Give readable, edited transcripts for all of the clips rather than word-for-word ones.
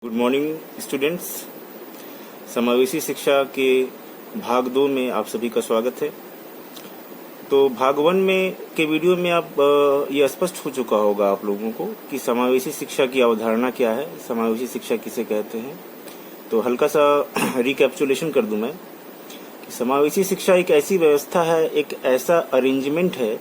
Good morning students. समावेशी शिक्षा के भाग 2 में आप सभी का स्वागत है। तो भाग 1 में के वीडियो में आप ये स्पष्ट हो चुका होगा आप लोगों को कि समावेशी शिक्षा की अवधारणा क्या है, समावेशी शिक्षा किसे कहते हैं। तो हल्का सा रिकैप्चुलेशन कर दूं मैं कि समावेशी शिक्षा एक ऐसी व्यवस्था है, एक ऐसा अरेंजमेंट है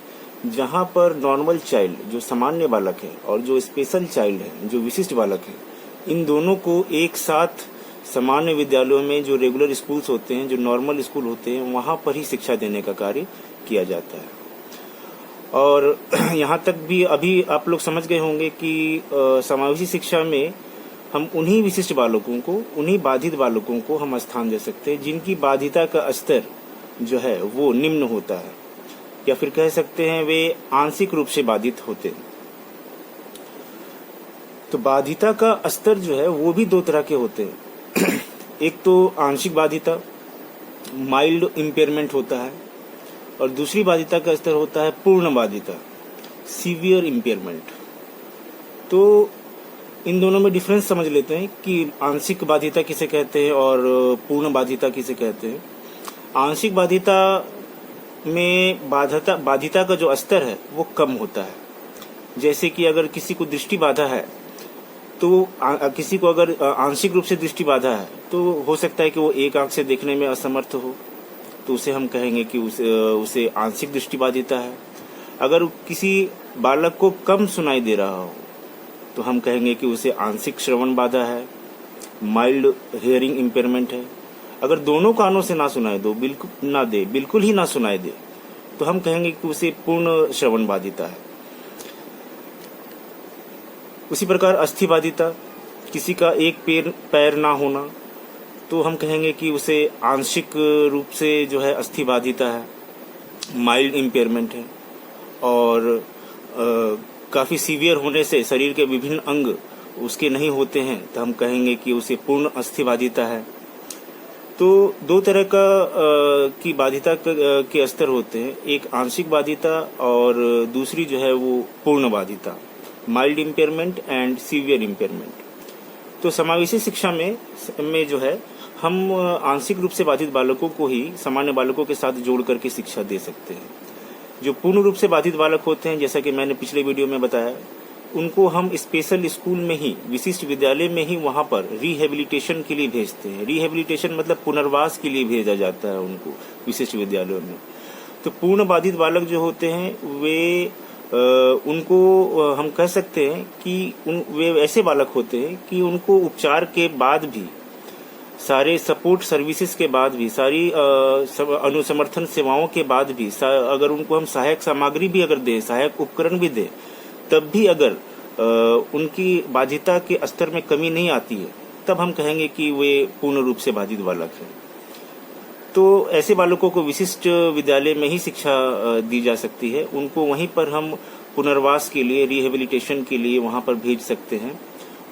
जहां पर नॉर्मल चाइल्ड जो सामान्य बालक है और जो स्पेशल चाइल्ड है जो विशिष्ट बालक है, इन दोनों को एक साथ सामान्य विद्यालयों में जो रेगुलर स्कूल्स होते हैं, जो नॉर्मल स्कूल होते हैं, वहां पर ही शिक्षा देने का कार्य किया जाता है। और यहाँ तक भी अभी आप लोग समझ गए होंगे कि समावेशी शिक्षा में हम उन्हीं विशिष्ट बालकों को, उन्हीं बाधित बालकों को हम स्थान दे सकते हैं जिनकी बाधिता का स्तर जो है वो निम्न होता है, या फिर कह सकते हैं वे आंशिक रूप से बाधित होते हैं। तो बाधिता का स्तर जो है वो भी दो तरह के होते हैं। एक तो आंशिक बाधिता, माइल्ड इम्पेयरमेंट होता है, और दूसरी बाधिता का स्तर होता है पूर्ण बाधिता, सीवियर इम्पेयरमेंट। तो इन दोनों में डिफरेंस समझ लेते हैं कि आंशिक बाधिता किसे कहते हैं और पूर्ण बाधिता किसे कहते हैं। आंशिक बाधिता में बाधिता का जो स्तर है वो कम होता है। जैसे कि अगर किसी को दृष्टि बाधा है, तो किसी को अगर आंशिक रूप से दृष्टि बाधा है तो हो सकता है कि वो एक आंख से देखने में असमर्थ हो, तो उसे हम कहेंगे कि उसे आंशिक दृष्टि बाधिता है। अगर किसी बालक को कम सुनाई दे रहा हो तो हम कहेंगे कि उसे आंशिक श्रवण बाधा है, माइल्ड हियरिंग इम्पेयरमेंट है। अगर दोनों कानों से ना सुनाई दो, बिल्कुल ही ना सुनाई दे, तो हम कहेंगे कि उसे पूर्ण श्रवण बाधिता है। उसी प्रकार अस्थि बाधिता, किसी का एक पैर ना होना, तो हम कहेंगे कि उसे आंशिक रूप से जो है अस्थि बाधिता है, माइल्ड इम्पेयरमेंट है। और काफी सीवियर होने से शरीर के विभिन्न अंग उसके नहीं होते हैं, तो हम कहेंगे कि उसे पूर्ण अस्थि बाधिता है। तो दो तरह की बाधिता के स्तर होते हैं, एक आंशिक बाधिता और दूसरी जो है वो पूर्ण बाधिता, mild impairment and severe impairment. तो समावेशी शिक्षा में जो है हम आंशिक रूप से बाधित बालकों को ही सामान्य बालकों के साथ जोड़ करके शिक्षा दे सकते हैं। जो पूर्ण रूप से बाधित बालक होते हैं, जैसा कि मैंने पिछले वीडियो में बताया, उनको हम स्पेशल स्कूल में ही, विशिष्ट विद्यालय में ही वहां पर रिहेबिलिटेशन के लिए भेजते हैं। रिहेबिलिटेशन मतलब पुनर्वास के लिए भेजा जाता है उनको विशिष्ट विद्यालयों में। तो पूर्ण बाधित बालक जो होते हैं वे उनको हम कह सकते हैं कि वे ऐसे बालक होते हैं कि उनको उपचार के बाद भी, सारे सपोर्ट सर्विसेज के बाद भी, सारी अनुसमर्थन सेवाओं के बाद भी, अगर उनको हम सहायक सामग्री भी अगर दें, सहायक उपकरण भी दें, तब भी अगर उनकी बाधिता के स्तर में कमी नहीं आती है, तब हम कहेंगे कि वे पूर्ण रूप से बाधित बालक हैं। तो ऐसे बालकों को विशिष्ट विद्यालय में ही शिक्षा दी जा सकती है। उनको वहीं पर हम पुनर्वास के लिए, रिहेबिलिटेशन के लिए वहां पर भेज सकते हैं।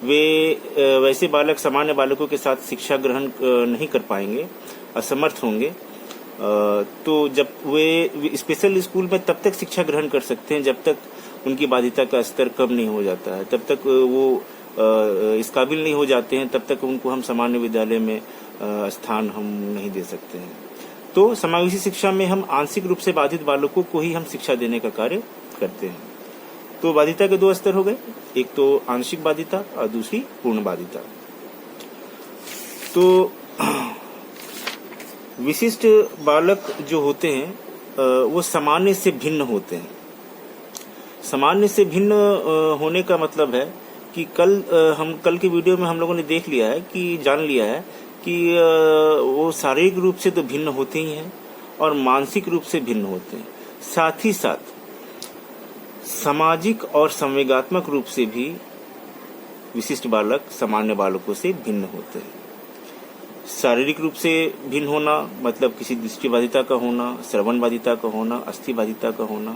वे वैसे बालक सामान्य बालकों के साथ शिक्षा ग्रहण नहीं कर पाएंगे, असमर्थ होंगे। तो जब वे स्पेशल स्कूल में तब तक शिक्षा ग्रहण कर सकते हैं जब तक उनकी बाधिता का स्तर कम नहीं हो जाता है, तब तक वो इस काबिल नहीं हो जाते हैं, तब तक उनको हम सामान्य विद्यालय में स्थान हम नहीं दे सकते हैं। तो समावेशी शिक्षा में हम आंशिक रूप से बाधित बालकों को ही हम शिक्षा देने का कार्य करते हैं। तो बाधिता के दो स्तर हो गए, एक तो आंशिक बाधिता और दूसरी पूर्ण बाधिता। तो विशिष्ट बालक जो होते हैं वो सामान्य से भिन्न होते हैं। सामान्य से भिन्न होने का मतलब है कि कल की वीडियो में हम लोगों ने देख लिया है कि जान लिया है कि वो शारीरिक रूप से तो भिन्न होते ही हैं और मानसिक रूप से भिन्न होते हैं। साथ ही साथ सामाजिक और संवेगात्मक रूप से भी विशिष्ट बालक सामान्य बालकों से भिन्न होते हैं। शारीरिक रूप से भिन्न होना मतलब किसी दृष्टि बाधिता का होना, श्रवण बाधिता का होना, अस्थि बाधिता का होना।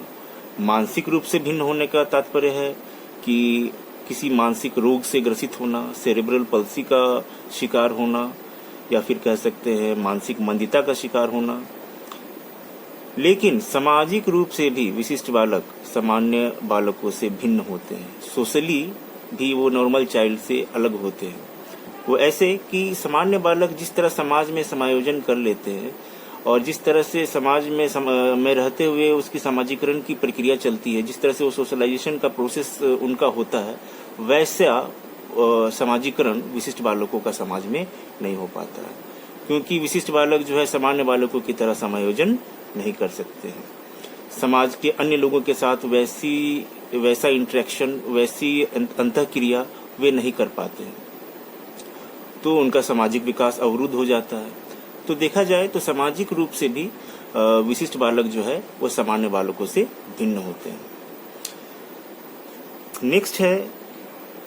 मानसिक रूप से भिन्न होने का तात्पर्य है कि किसी मानसिक रोग से ग्रसित होना, सेरेब्रल पल्सी का शिकार होना, या फिर कह सकते हैं मानसिक मंदिता का शिकार होना। लेकिन सामाजिक रूप से भी विशिष्ट बालक सामान्य बालकों से भिन्न होते हैं। सोशली भी वो नॉर्मल चाइल्ड से अलग होते हैं। वो ऐसे कि सामान्य बालक जिस तरह समाज में समायोजन कर लेते हैं और जिस तरह से समाज में रहते हुए उसकी सामाजिकरण की प्रक्रिया चलती है, जिस तरह से वो सोशलाइजेशन का प्रोसेस उनका होता है, वैसा सामाजिकरण विशिष्ट बालकों का समाज में नहीं हो पाता है, क्योंकि विशिष्ट बालक जो है सामान्य बालकों की तरह समायोजन नहीं कर सकते हैं। समाज के अन्य लोगों के साथ वैसा इंटरेक्शन, वैसी अंतःक्रिया वे नहीं कर पाते हैं, तो उनका सामाजिक विकास अवरुद्ध हो जाता है। तो देखा जाए तो सामाजिक रूप से भी विशिष्ट बालक जो है वो सामान्य बालकों से भिन्न होते हैं। नेक्स्ट है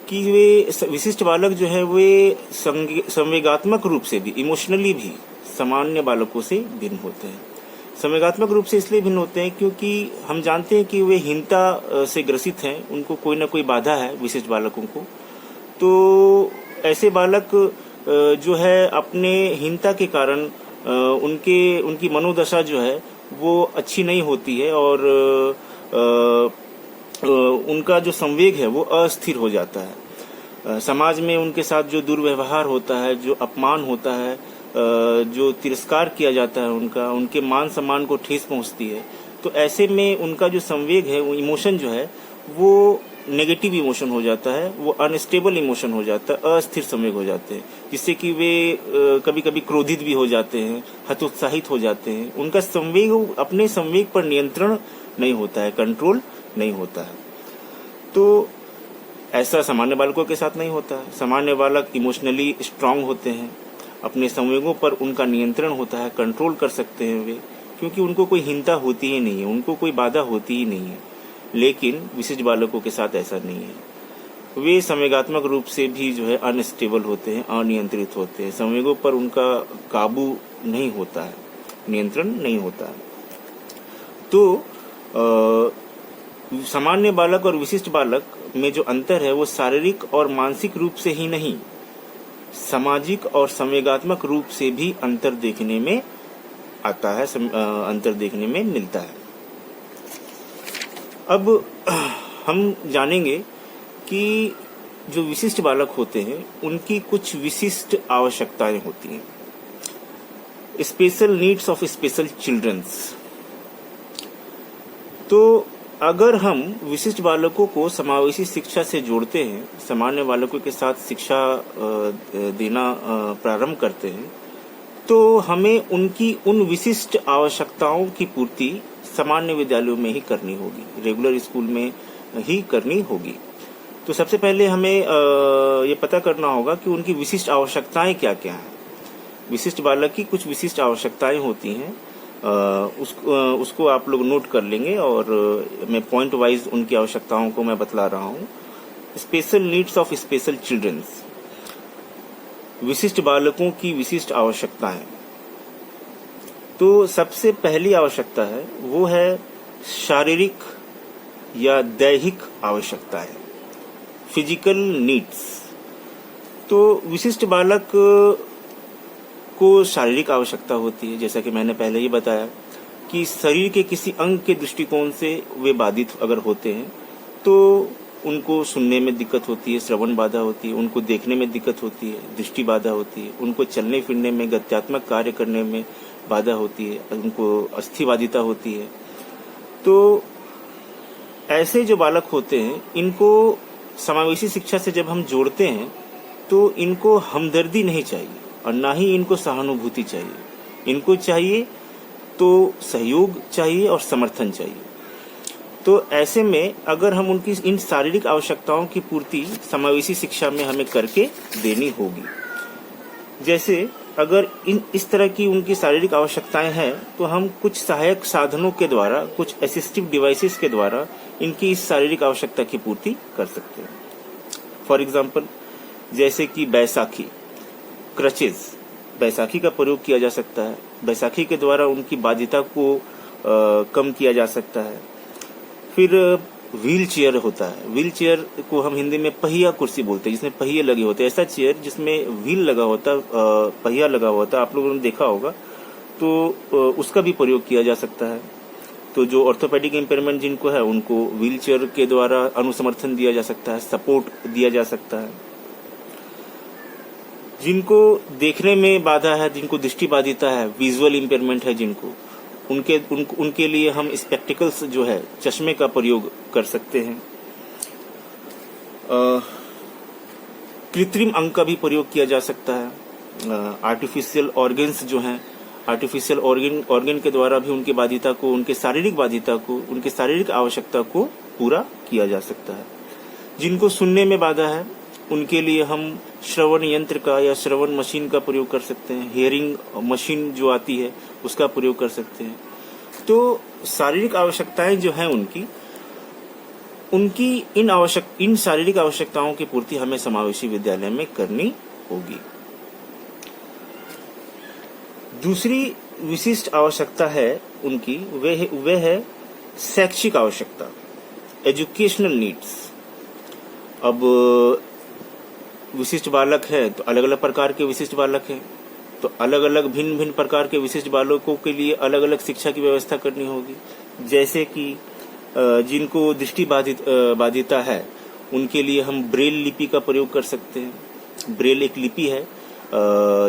कि वे विशिष्ट बालक जो है वे संवेगात्मक रूप से भी, इमोशनली भी सामान्य बालकों से भिन्न होते हैं। संवेगात्मक रूप से इसलिए भिन्न होते हैं क्योंकि हम जानते हैं कि वे हीनता से ग्रसित हैं, उनको कोई ना कोई बाधा है विशिष्ट बालकों को। तो ऐसे बालक जो है अपने हीनता के कारण उनकी मनोदशा जो है वो अच्छी नहीं होती है और उनका जो संवेग है वो अस्थिर हो जाता है। समाज में उनके साथ जो दुर्व्यवहार होता है, जो अपमान होता है, जो तिरस्कार किया जाता है, उनके मान सम्मान को ठेस पहुंचती है। तो ऐसे में उनका जो संवेग है, वो इमोशन जो है वो नेगेटिव इमोशन हो जाता है, वो अनस्टेबल इमोशन हो जाता है, अस्थिर संवेग हो जाते हैं, जिससे कि वे कभी कभी क्रोधित भी हो जाते हैं, हतोत्साहित हो जाते हैं। उनका संवेग, अपने संवेग पर नियंत्रण नहीं होता है, कंट्रोल नहीं होता है। तो ऐसा सामान्य बालकों के साथ नहीं होता है। सामान्य बालक इमोशनली स्ट्रांग होते हैं, अपने संवेगों पर उनका नियंत्रण होता है, कंट्रोल कर सकते हैं वे, क्योंकि उनको कोई हीनता होती ही नहीं है, उनको कोई बाधा होती ही नहीं है। लेकिन विशिष्ट बालकों के साथ ऐसा नहीं है। वे संवेगात्मक रूप से भी जो है अनस्टेबल होते हैं, अनियंत्रित होते हैं, संवेगों पर उनका काबू नहीं होता है, नियंत्रण नहीं होता है। तो सामान्य बालक और विशिष्ट बालक में जो अंतर है वो शारीरिक और मानसिक रूप से ही नहीं, सामाजिक और संवेगात्मक रूप से भी अंतर देखने में आता है, अंतर देखने में मिलता है। अब हम जानेंगे कि जो विशिष्ट बालक होते हैं उनकी कुछ विशिष्ट आवश्यकताएं होती हैं। Special needs of special childrens. तो अगर हम विशिष्ट बालकों को समावेशी शिक्षा से जोड़ते हैं, सामान्य बालकों के साथ शिक्षा देना प्रारंभ करते हैं, तो हमें उनकी उन विशिष्ट आवश्यकताओं की पूर्ति सामान्य विद्यालयों में ही करनी होगी, रेगुलर स्कूल में ही करनी होगी। तो सबसे पहले हमें ये पता करना होगा कि उनकी विशिष्ट आवश्यकताएं क्या क्या हैं। विशिष्ट बालक की कुछ विशिष्ट आवश्यकताएं होती हैं, उसको आप लोग नोट कर लेंगे और मैं पॉइंट वाइज उनकी आवश्यकताओं को मैं बतला रहा हूँ। Special needs of special childrens, विशिष्ट बालकों की विशिष्ट आवश्यकताएं। तो सबसे पहली आवश्यकता है वो है शारीरिक या दैहिक आवश्यकताएं, फिजिकल नीड्स। तो विशिष्ट बालक को शारीरिक आवश्यकता होती है, जैसा कि मैंने पहले ही बताया कि शरीर के किसी अंग के दृष्टिकोण से वे बाधित अगर होते हैं तो उनको सुनने में दिक्कत होती है, श्रवण बाधा होती है, उनको देखने में दिक्कत होती है, दृष्टि बाधा होती है, उनको चलने फिरने में, गत्यात्मक कार्य करने में बाधा होती है, उनको अस्थिबाधिता होती है। तो ऐसे जो बालक होते हैं, इनको समावेशी शिक्षा से जब हम जोड़ते हैं तो इनको हमदर्दी नहीं चाहिए और ना ही इनको सहानुभूति चाहिए। इनको चाहिए तो सहयोग चाहिए और समर्थन चाहिए। तो ऐसे में अगर हम उनकी इन शारीरिक आवश्यकताओं की पूर्ति समावेशी शिक्षा में हमें करके देनी होगी। जैसे अगर इस तरह की उनकी शारीरिक आवश्यकताएं हैं तो हम कुछ सहायक साधनों के द्वारा, कुछ असिस्टिव डिवाइसेस के द्वारा इनकी इस शारीरिक आवश्यकता की पूर्ति कर सकते हैं। फॉर एग्जाम्पल, जैसे कि बैसाखी, क्रचेस, बैसाखी का प्रयोग किया जा सकता है। बैसाखी के द्वारा उनकी बाध्यता को कम किया जा सकता है। फिर व्हील चेयर होता है। व्हील चेयर को हम हिंदी में पहिया कुर्सी बोलते हैं, जिसमें पहिए लगे होते हैं। ऐसा चेयर जिसमें व्हील लगा होता है, पहिया लगा होता है, आप लोगों ने देखा होगा, तो उसका भी प्रयोग किया जा सकता है। तो जो ऑर्थोपेडिक इम्पेयरमेंट जिनको है उनको व्हील चेयर के द्वारा अनुसमर्थन दिया जा सकता है, सपोर्ट दिया जा सकता है। जिनको देखने में बाधा है, जिनको दृष्टि बाधिता है, विजुअल इम्पेयरमेंट है जिनको, उनके लिए हम स्पेक्टिकल्स जो है चश्मे का प्रयोग कर सकते हैं। कृत्रिम अंग का भी प्रयोग किया जा सकता है। आर्टिफिशियल ऑर्गन्स जो हैं, आर्टिफिशियल ऑर्गन के द्वारा भी उनकी बाध्यता को, उनके शारीरिक बाध्यता को, उनके शारीरिक आवश्यकता को पूरा किया जा सकता है। जिनको सुनने में बाधा है उनके लिए हम श्रवण यंत्र का या श्रवण मशीन का प्रयोग कर सकते हैं। हियरिंग मशीन जो आती है उसका प्रयोग कर सकते हैं। तो शारीरिक आवश्यकताएं जो हैं उनकी इन शारीरिक आवश्यकताओं की पूर्ति हमें समावेशी विद्यालय में करनी होगी। दूसरी विशिष्ट आवश्यकता है उनकी, वह है शैक्षिक आवश्यकता, एजुकेशनल नीड्स। अब विशिष्ट बालक है तो अलग अलग प्रकार के विशिष्ट बालक हैं, तो अलग अलग भिन्न भिन्न प्रकार के विशिष्ट बालकों के लिए अलग अलग शिक्षा की व्यवस्था करनी होगी। जैसे कि जिनको दृष्टि बाधिता है उनके लिए हम ब्रेल लिपि का प्रयोग कर सकते हैं। ब्रेल एक लिपि है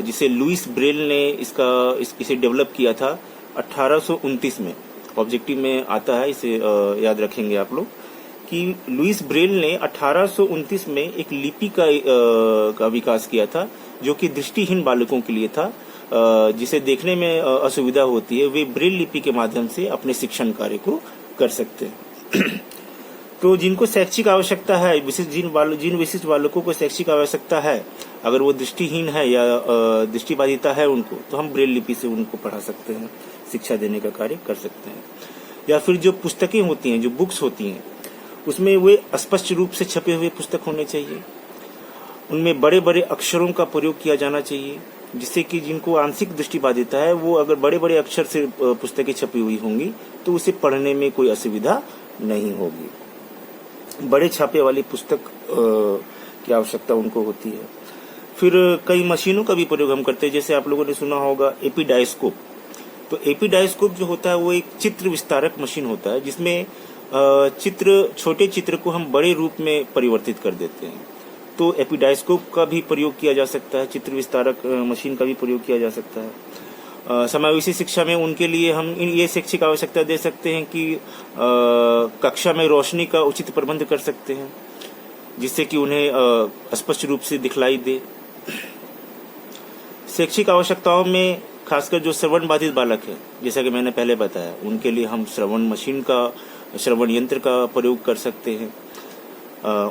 जिसे लुइस ब्रेल ने इसे डेवलप किया था 1829 में। ऑब्जेक्टिव में आता है, इसे याद रखेंगे आप लोग कि लुइस ब्रेल ने 1829 में एक लिपि का विकास किया था जो कि दृष्टिहीन बालकों के लिए था, जिसे देखने में असुविधा होती है, वे ब्रेल लिपि के माध्यम से अपने शिक्षण कार्य को कर सकते हैं। तो जिनको शैक्षिक आवश्यकता है, जिन विशिष्ट बालकों को शैक्षिक आवश्यकता है, अगर वो दृष्टिहीन है या दृष्टि बाधिता है उनको, तो हम ब्रेल लिपि से उनको पढ़ा सकते हैं, शिक्षा देने का कार्य कर सकते हैं। या फिर जो पुस्तकें होती हैं, जो बुक्स होती हैं, उसमें वे स्पष्ट रूप से छपे हुए पुस्तक होने चाहिए। उनमें बड़े बड़े अक्षरों का प्रयोग किया जाना चाहिए, जिससे कि जिनको आंशिक दृष्टि बाधिता है वो अगर बड़े बड़े अक्षर से पुस्तकें छपी हुई होंगी तो उसे पढ़ने में कोई असुविधा नहीं होगी। बड़े छापे वाली पुस्तक की आवश्यकता उनको होती है। फिर कई मशीनों का भी प्रयोग हम करते हैं, जैसे आप लोगों ने सुना होगा एपिडायस्कोप। तो एपिडायस्कोप जो होता है वो एक चित्र विस्तारक मशीन होता है, जिसमें छोटे चित्र को हम बड़े रूप में परिवर्तित कर देते हैं। तो एपिडायस्कोप का भी प्रयोग किया जा सकता है, चित्र विस्तारक मशीन का भी प्रयोग किया जा सकता है। समावेशी शिक्षा में उनके लिए हम ये शैक्षिक आवश्यकता दे सकते हैं कि कक्षा में रोशनी का उचित प्रबंध कर सकते हैं, जिससे कि उन्हें स्पष्ट रूप से दिखलाई दे। शैक्षिक आवश्यकताओं में खासकर जो श्रवण बाधित बालक है, जैसा कि मैंने पहले बताया, उनके लिए हम श्रवण यंत्र का प्रयोग कर सकते हैं।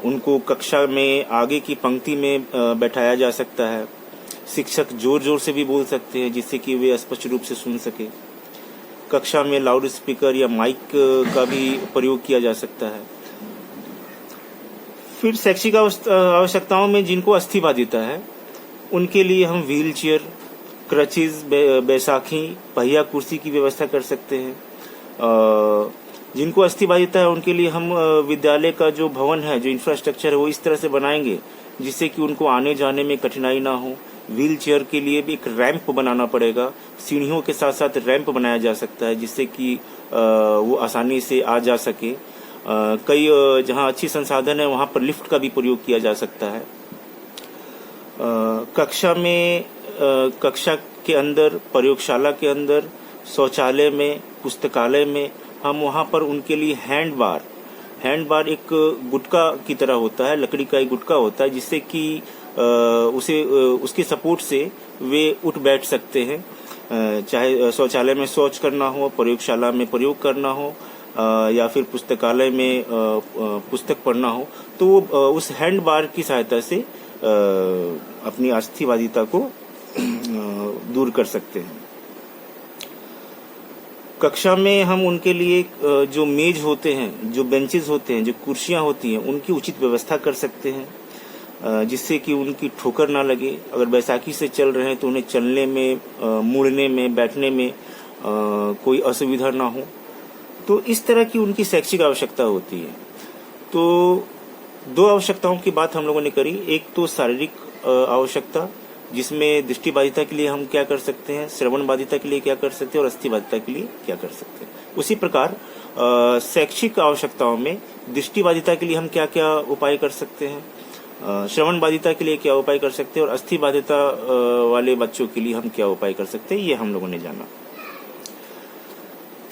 उनको कक्षा में आगे की पंक्ति में बैठाया जा सकता है। शिक्षक जोर जोर से भी बोल सकते हैं, जिससे कि वे स्पष्ट रूप से सुन सके। कक्षा में लाउड स्पीकर या माइक का भी प्रयोग किया जा सकता है। फिर शैक्षिक आवश्यकताओं में जिनको अस्थि बाधिता है उनके लिए हम व्हील चेयर, क्रचेज, बैसाखी, पहिया कुर्सी की व्यवस्था कर सकते हैं। जिनको अस्थि बाधिता है उनके लिए हम विद्यालय का जो भवन है, जो इंफ्रास्ट्रक्चर है, वो इस तरह से बनाएंगे जिससे कि उनको आने जाने में कठिनाई ना हो। व्हील चेयर के लिए भी एक रैंप बनाना पड़ेगा, सीढ़ियों के साथ साथ रैंप बनाया जा सकता है, जिससे कि वो आसानी से आ जा सके। कई जहाँ अच्छी संसाधन है वहाँ पर लिफ्ट का भी प्रयोग किया जा सकता है। कक्षा के अंदर, प्रयोगशाला के अंदर, शौचालय में, पुस्तकालय में हम वहाँ पर उनके लिए हैंड बार एक गुटका की तरह होता है, लकड़ी का एक गुटका होता है, जिससे कि उसके सपोर्ट से वे उठ बैठ सकते हैं। चाहे शौचालय में शौच करना हो, प्रयोगशाला में प्रयोग करना हो, या फिर पुस्तकालय में पुस्तक पढ़ना हो, तो वो उस हैंड बार की सहायता से अपनी अस्थि बाधिता को दूर कर सकते हैं। कक्षा में हम उनके लिए जो मेज होते हैं, जो बेंचेस होते हैं, जो कुर्सियां होती हैं, उनकी उचित व्यवस्था कर सकते हैं, जिससे कि उनकी ठोकर ना लगे। अगर बैसाखी से चल रहे हैं तो उन्हें चलने में, मुड़ने में, बैठने में कोई असुविधा ना हो। तो इस तरह की उनकी शैक्षिक आवश्यकता होती है। तो दो आवश्यकताओं की बात हम लोगों ने करी। एक तो शारीरिक आवश्यकता, जिसमें दृष्टि बाधिता के लिए हम क्या कर सकते हैं, श्रवण बाधिता के लिए क्या कर सकते हैं और अस्थि बाधिता के लिए क्या कर सकते हैं। उसी प्रकार शैक्षिक आवश्यकताओं में दृष्टि बाधिता के लिए हम क्या क्या उपाय कर सकते हैं, श्रवण बाधिता के लिए क्या उपाय कर सकते हैं और अस्थि बाधिता वाले बच्चों के लिए हम क्या उपाय कर सकते हैं, ये हम लोगों ने जाना।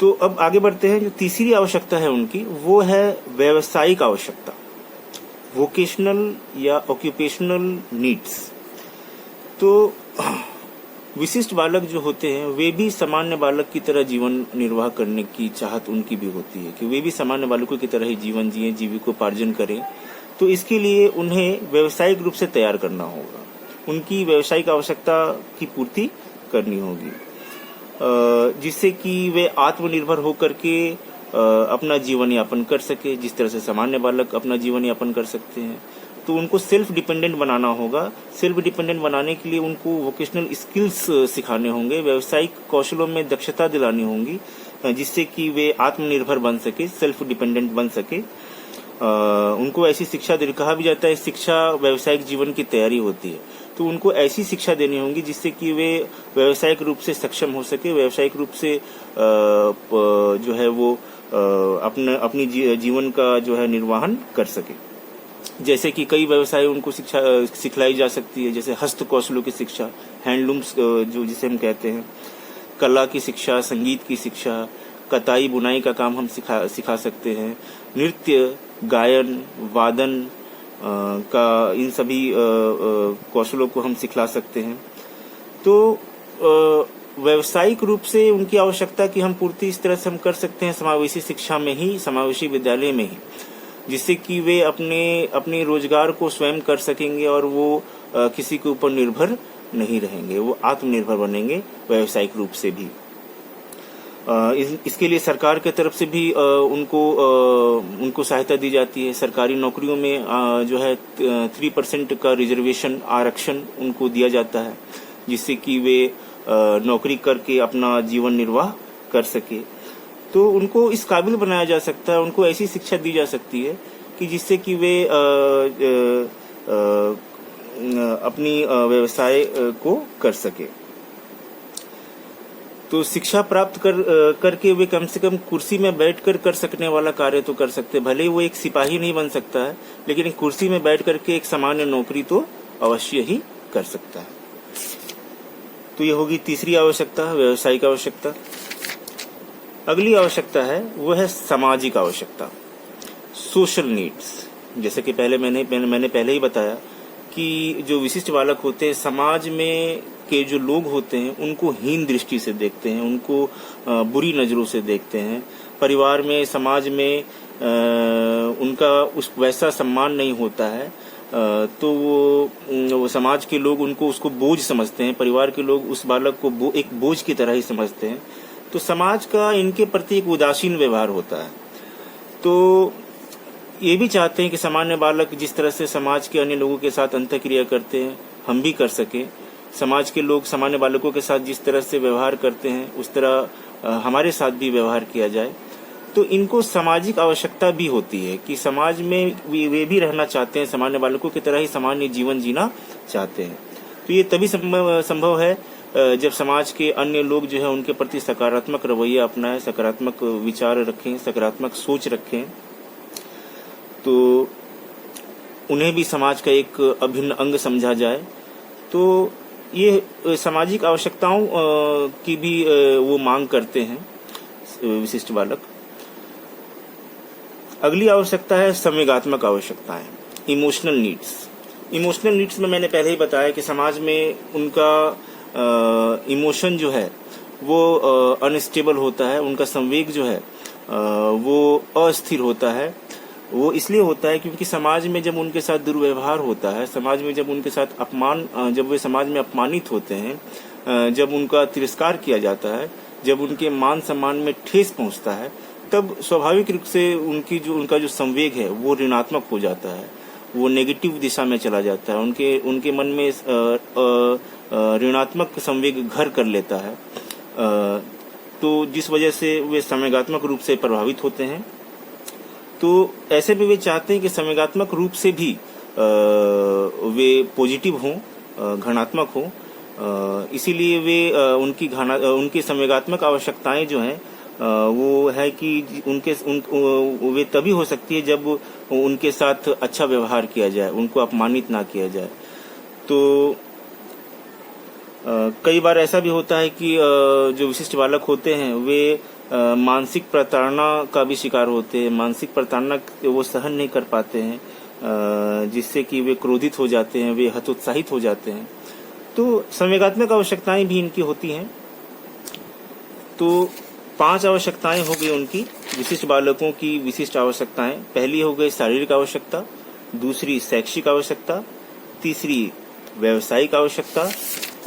तो अब आगे बढ़ते हैं। जो तीसरी आवश्यकता है उनकी, वो है व्यावसायिक आवश्यकता, वोकेशनल या ऑक्यूपेशनल नीड्स। तो विशिष्ट बालक जो होते हैं वे भी सामान्य बालक की तरह जीवन निर्वाह करने की चाहत उनकी भी होती है कि वे भी सामान्य बालकों की तरह ही जीवन जिए, जीविकोपार्जन करें। तो इसके लिए उन्हें व्यावसायिक रूप से तैयार करना होगा, उनकी व्यावसायिक आवश्यकता की पूर्ति करनी होगी, जिससे कि वे आत्मनिर्भर होकर के अपना जीवन यापन कर सके, जिस तरह से सामान्य बालक अपना जीवन यापन कर सकते हैं। तो उनको सेल्फ डिपेंडेंट बनाना होगा। सेल्फ डिपेंडेंट बनाने के लिए उनको वोकेशनल स्किल्स सिखाने होंगे, व्यावसायिक कौशलों में दक्षता दिलानी होंगी, जिससे कि वे आत्मनिर्भर बन सके, सेल्फ डिपेंडेंट बन सके। उनको ऐसी शिक्षा कहा भी जाता है, शिक्षा व्यावसायिक जीवन की तैयारी होती है। तो उनको ऐसी शिक्षा देनी होगी जिससे कि वे व्यावसायिक रूप से सक्षम हो सके, व्यावसायिक रूप से जो है वो अपनी जीवन का जो है निर्वाहन कर सके। जैसे कि कई व्यवसाय उनको शिक्षा सिखलाई जा सकती है, जैसे हस्त कौशलों की शिक्षा, हैंडलूम्स जो जिसे हम कहते हैं, कला की शिक्षा, संगीत की शिक्षा, कताई बुनाई का काम हम सिखा सकते हैं, नृत्य, गायन, वादन का इन सभी कौशलों को हम सिखला सकते हैं। तो व्यावसायिक रूप से उनकी आवश्यकता की हम पूर्ति इस तरह से हम कर सकते हैं समावेशी शिक्षा में ही, समावेशी विद्यालय में ही, जिससे कि वे अपने रोजगार को स्वयं कर सकेंगे और वो किसी के ऊपर निर्भर नहीं रहेंगे, वो आत्मनिर्भर बनेंगे व्यावसायिक रूप से भी। इसके लिए सरकार के तरफ से भी उनको सहायता दी जाती है। सरकारी नौकरियों में जो है 3% का रिजर्वेशन, आरक्षण उनको दिया जाता है, जिससे कि वे नौकरी करके अपना जीवन निर्वाह कर सके। तो उनको इस काबिल बनाया जा सकता है, उनको ऐसी शिक्षा दी जा सकती है कि जिससे कि वे अपनी व्यवसाय को कर सके। तो शिक्षा प्राप्त करके वे कम से कम कुर्सी में बैठकर कर सकने वाला कार्य तो कर सकते, भले ही वो एक सिपाही नहीं बन सकता है, लेकिन एक कुर्सी में बैठ करके एक सामान्य नौकरी तो अवश्य ही कर सकता है। तो ये होगी तीसरी आवश्यकता, व्यावसायिक आवश्यकता। अगली आवश्यकता है वो है सामाजिक आवश्यकता, सोशल नीड्स। जैसे कि मैंने पहले ही बताया कि जो विशिष्ट बालक होते हैं समाज में के जो लोग होते हैं उनको हीन दृष्टि से देखते हैं, उनको बुरी नजरों से देखते हैं। परिवार में, समाज में उनका उस वैसा सम्मान नहीं होता है, तो वो समाज के लोग उसको बोझ समझते हैं, परिवार के लोग उस बालक को एक बोझ की तरह ही समझते हैं। तो समाज का इनके प्रति एक उदासीन व्यवहार होता है। तो ये भी चाहते हैं कि सामान्य बालक जिस तरह से समाज के अन्य लोगों के साथ अंतःक्रिया करते हैं हम भी कर सकें, समाज के लोग सामान्य बालकों के साथ जिस तरह से व्यवहार करते हैं उस तरह हमारे साथ भी व्यवहार किया जाए। तो इनको सामाजिक आवश्यकता भी होती है कि समाज में वे भी रहना चाहते हैं, सामान्य बालकों की तरह ही सामान्य जीवन जीना चाहते हैं। तो ये तभी संभव है जब समाज के अन्य लोग जो है उनके प्रति सकारात्मक रवैया अपनाएं, सकारात्मक विचार रखें, सकारात्मक सोच रखें, तो उन्हें भी समाज का एक अभिन्न अंग समझा जाए। तो ये सामाजिक आवश्यकताओं की भी वो मांग करते हैं विशिष्ट बालक। अगली आवश्यकता है संवेगात्मक आवश्यकताएं, इमोशनल नीड्स। इमोशनल नीड्स में मैंने पहले ही बताया कि समाज में उनका इमोशन जो है वो अनस्टेबल होता है, उनका संवेग जो है वो अस्थिर होता है। वो इसलिए होता है क्योंकि समाज में जब उनके साथ दुर्व्यवहार होता है, समाज में जब उनके साथ जब वे समाज में अपमानित होते हैं, जब उनका तिरस्कार किया जाता है, जब उनके मान सम्मान में ठेस पहुंचता है, तब स्वाभाविक रूप से उनका जो संवेग है वो ऋणात्मक हो जाता है, वो नेगेटिव दिशा में चला जाता है। उनके मन में ऋणात्मक संवेग घर कर लेता है, तो जिस वजह से वे संवेगात्मक रूप से प्रभावित होते हैं। तो ऐसे में वे चाहते हैं कि संवेगात्मक रूप से भी वे पॉजिटिव हों, घनात्मक हों। इसीलिए वे उनकी संवेगात्मक आवश्यकताएं जो हैं वो है कि वे तभी हो सकती है जब उनके साथ अच्छा व्यवहार किया जाए, उनको अपमानित ना किया जाए। तो कई बार ऐसा भी होता है कि जो विशिष्ट बालक होते हैं वे मानसिक प्रताड़ना का भी शिकार होते हैं। मानसिक प्रताड़ना वो सहन नहीं कर पाते हैं, जिससे कि वे क्रोधित हो जाते हैं, वे हतोत्साहित हो जाते हैं। तो संवेगात्मक आवश्यकताएं भी इनकी होती हैं। तो 5 आवश्यकताएं हो गई उनकी, विशिष्ट बालकों की विशिष्ट आवश्यकताएं। पहली हो गई शारीरिक आवश्यकता, दूसरी शैक्षिक आवश्यकता, तीसरी व्यावसायिक आवश्यकता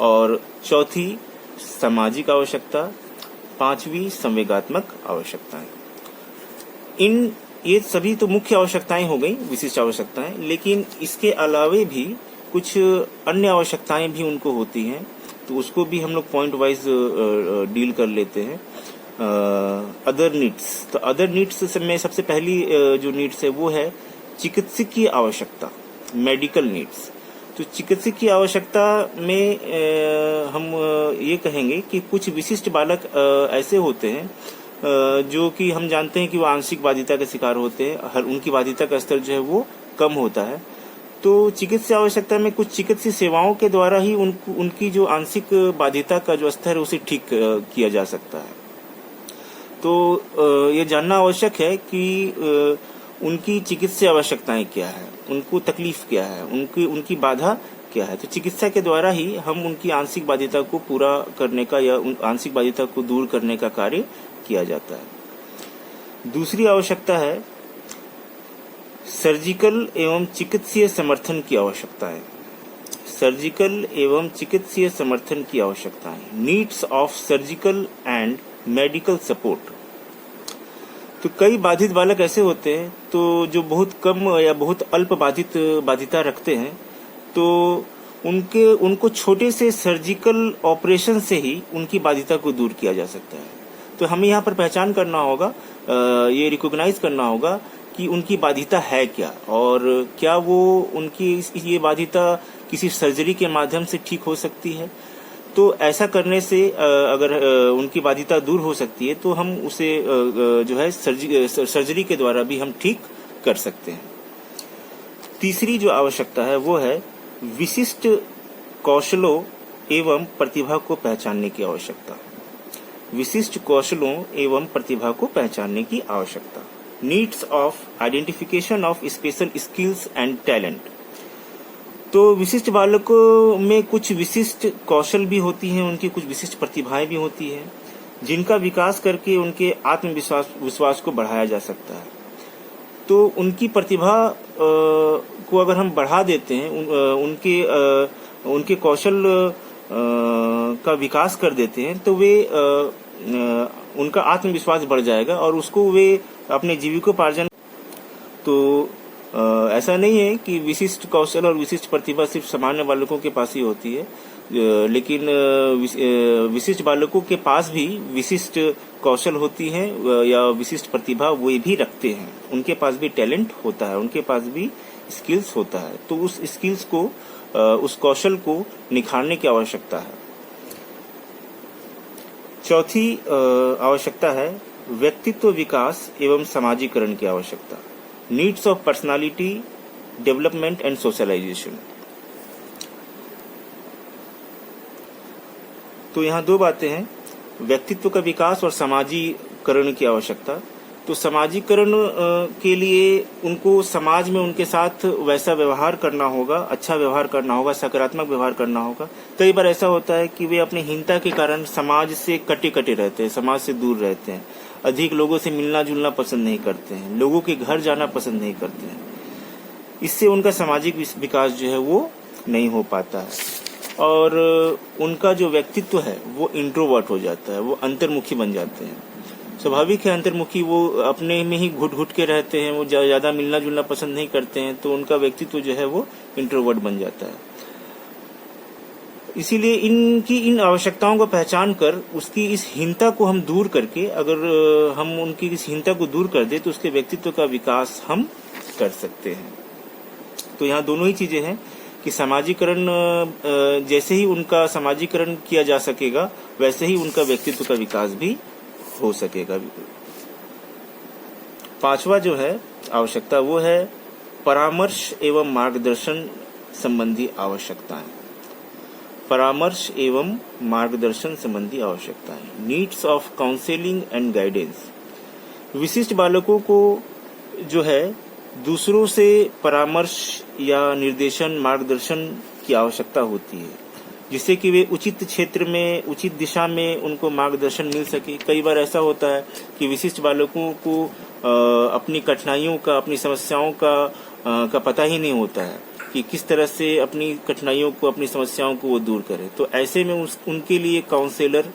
और चौथी सामाजिक आवश्यकता, पांचवी संवेगात्मक आवश्यकताएं। ये सभी तो मुख्य आवश्यकताएं हो गई, विशिष्ट आवश्यकताएं, लेकिन इसके अलावे भी कुछ अन्य आवश्यकताएं भी उनको होती हैं, तो उसको भी हम लोग पॉइंट वाइज डील कर लेते हैं। अदर नीड्स, तो अदर नीड्स में सबसे पहली जो नीड्स है वो है चिकित्सकीय आवश्यकता, मेडिकल नीड्स। तो चिकित्सकीय आवश्यकता में हम ये कहेंगे कि कुछ विशिष्ट बालक ऐसे होते हैं जो कि हम जानते हैं कि वो आंशिक बाधिता का शिकार होते हैं, उनकी बाधिता का स्तर जो है वो कम होता है। तो चिकित्सा आवश्यकता में कुछ चिकित्सीय सेवाओं के द्वारा ही उनकी जो आंशिक बाधिता का जो स्तर है उसे ठीक किया जा सकता है। तो ये जानना आवश्यक है कि उनकी चिकित्सीय आवश्यकताएं क्या है, उनको तकलीफ क्या है, उनकी बाधा क्या है। तो चिकित्सा के द्वारा ही हम उनकी आंशिक बाधिता को पूरा करने का या आंशिक बाधिता को दूर करने का कार्य किया जाता है। दूसरी आवश्यकता है सर्जिकल एवं चिकित्सीय समर्थन की आवश्यकताएं। सर्जिकल एवं चिकित्सीय समर्थन की आवश्यकताएं, needs of surgical and medical support. तो कई बाधित बालक ऐसे होते हैं तो जो बहुत कम या बहुत अल्प बाधिता रखते हैं, तो उनको छोटे से सर्जिकल ऑपरेशन से ही उनकी बाधिता को दूर किया जा सकता है। तो हमें यहाँ पर पहचान करना होगा, ये रिकॉग्नाइज करना होगा कि उनकी बाधिता है क्या, और क्या वो उनकी ये बाधिता किसी सर्जरी के माध्यम से ठीक हो सकती है। तो ऐसा करने से अगर उनकी बाधिता दूर हो सकती है तो हम उसे जो है सर्जरी के द्वारा भी हम ठीक कर सकते हैं। तीसरी जो आवश्यकता है वो है विशिष्ट कौशलों एवं प्रतिभा को पहचानने की आवश्यकता। विशिष्ट कौशलों एवं प्रतिभा को पहचानने की आवश्यकता, needs of identification of special skills and talent. तो विशिष्ट बालकों में कुछ विशिष्ट कौशल भी होती हैं, उनकी कुछ विशिष्ट प्रतिभाएं भी होती हैं, जिनका विकास करके उनके आत्मविश्वास को बढ़ाया जा सकता है। तो उनकी प्रतिभा को अगर हम बढ़ा देते हैं, उनके कौशल का विकास कर देते हैं, तो वे उनका आत्मविश्वास बढ़ जाएगा और उसको वे अपने जीविकोपार्जन। तो ऐसा नहीं है कि विशिष्ट कौशल और विशिष्ट प्रतिभा सिर्फ सामान्य बालकों के पास ही होती है, लेकिन विशिष्ट बालकों के पास भी विशिष्ट कौशल होती है या विशिष्ट प्रतिभा वे भी रखते हैं। उनके पास भी टैलेंट होता है, उनके पास भी स्किल्स होता है। तो उस स्किल्स को, उस कौशल को निखारने की आवश्यकता है। चौथी आवश्यकता है व्यक्तित्व विकास एवं समाजीकरण की आवश्यकता, needs of personality development and socialisation. तो यहाँ दो बातें हैं, व्यक्तित्व का विकास और समाजीकरण की आवश्यकता। तो समाजीकरण के लिए उनको समाज में उनके साथ वैसा व्यवहार करना होगा, अच्छा व्यवहार करना होगा, सकारात्मक व्यवहार करना होगा। कई बार ऐसा होता है कि वे अपनी हीनता के कारण समाज से कटे रहते हैं, समाज से दूर रहते हैं, अधिक लोगों से मिलना जुलना पसंद नहीं करते हैं, लोगों के घर जाना पसंद नहीं करते हैं। इससे उनका सामाजिक विकास जो है वो नहीं हो पाता है और उनका जो व्यक्तित्व है वो इंट्रोवर्ट हो जाता है, वो अंतर्मुखी बन जाते हैं। स्वाभाविक है, अंतर्मुखी वो अपने में ही घुट के रहते हैं, वो ज्यादा मिलना जुलना पसंद नहीं करते हैं, तो उनका व्यक्तित्व जो है वो इंट्रोवर्ट बन जाता है। इसीलिए इनकी इन आवश्यकताओं को पहचान कर उसकी इस हीनता को हम दूर करके, अगर हम उनकी इस हीनता को दूर कर दे तो उसके व्यक्तित्व का विकास हम कर सकते हैं। तो यहाँ दोनों ही चीजें हैं कि समाजीकरण, जैसे ही उनका समाजीकरण किया जा सकेगा वैसे ही उनका व्यक्तित्व का विकास भी हो सकेगा बिल्कुल। पांचवा जो है आवश्यकता वो है परामर्श एवं मार्गदर्शन संबंधी आवश्यकताएं। परामर्श एवं मार्गदर्शन संबंधी आवश्यकताएं, needs of counselling and guidance. विशिष्ट बालकों को जो है दूसरों से परामर्श या निर्देशन मार्गदर्शन की आवश्यकता होती है, जिससे कि वे उचित क्षेत्र में उचित दिशा में उनको मार्गदर्शन मिल सके। कई बार ऐसा होता है कि विशिष्ट बालकों को अपनी कठिनाइयों का, अपनी समस्याओं का पता ही नहीं होता है कि किस तरह से अपनी कठिनाइयों को, अपनी समस्याओं को वो दूर करें। तो ऐसे में उनके लिए काउंसलर,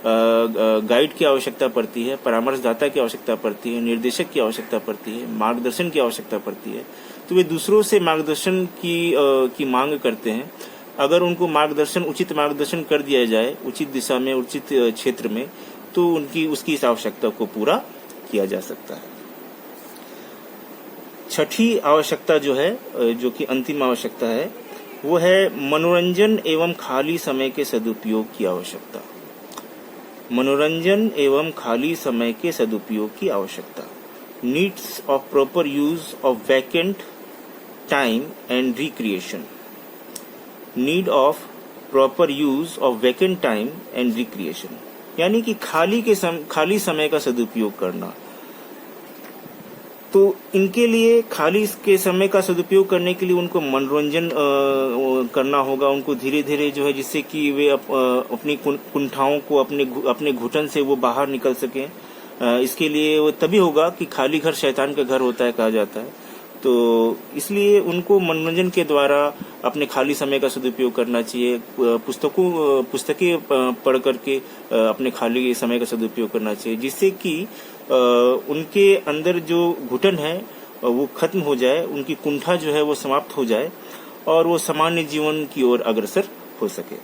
गाइड की आवश्यकता पड़ती है, परामर्शदाता की आवश्यकता पड़ती है, निर्देशक की आवश्यकता पड़ती है, मार्गदर्शन की आवश्यकता पड़ती है। तो वे दूसरों से मार्गदर्शन की मांग करते हैं। अगर उनको उचित मार्गदर्शन कर दिया जाए उचित दिशा में, उचित क्षेत्र में, तो उसकी इस आवश्यकता को पूरा किया जा सकता है। छठी आवश्यकता जो है, जो कि अंतिम आवश्यकता है, वो है मनोरंजन एवं खाली समय के सदुपयोग की आवश्यकता। मनोरंजन एवं खाली समय के सदुपयोग की आवश्यकता, needs of proper use of vacant time and recreation. Need of proper use of vacant time and recreation, यानी कि खाली समय का सदुपयोग करना। तो इनके लिए खाली के समय का सदुपयोग करने के लिए उनको मनोरंजन करना होगा, उनको धीरे धीरे जो है, जिससे कि वे अपनी कुंठाओं को, अपने घुटन से वो बाहर निकल सकें। इसके लिए वो तभी होगा कि खाली घर शैतान का घर होता है, कहा जाता है। तो इसलिए उनको मनोरंजन के द्वारा अपने खाली समय का सदुपयोग करना चाहिए। पुस्तकें पढ़ करके अपने खाली समय का सदुपयोग करना चाहिए, जिससे कि उनके अंदर जो घुटन है वो खत्म हो जाए, उनकी कुंठा जो है वो समाप्त हो जाए और वो सामान्य जीवन की ओर अग्रसर हो सके।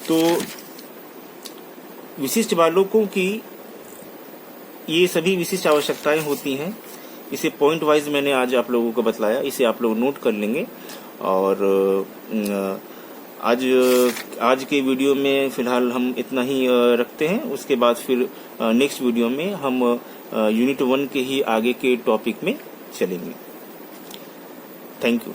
तो विशिष्ट बालकों की ये सभी विशिष्ट आवश्यकताएं होती हैं। इसे पॉइंट वाइज मैंने आज आप लोगों को बतलाया, इसे आप लोग नोट कर लेंगे। और आज के वीडियो में फिलहाल हम इतना ही रखते हैं। उसके बाद फिर नेक्स्ट वीडियो में हम यूनिट 1 के ही आगे के टॉपिक में चलेंगे। Thank you.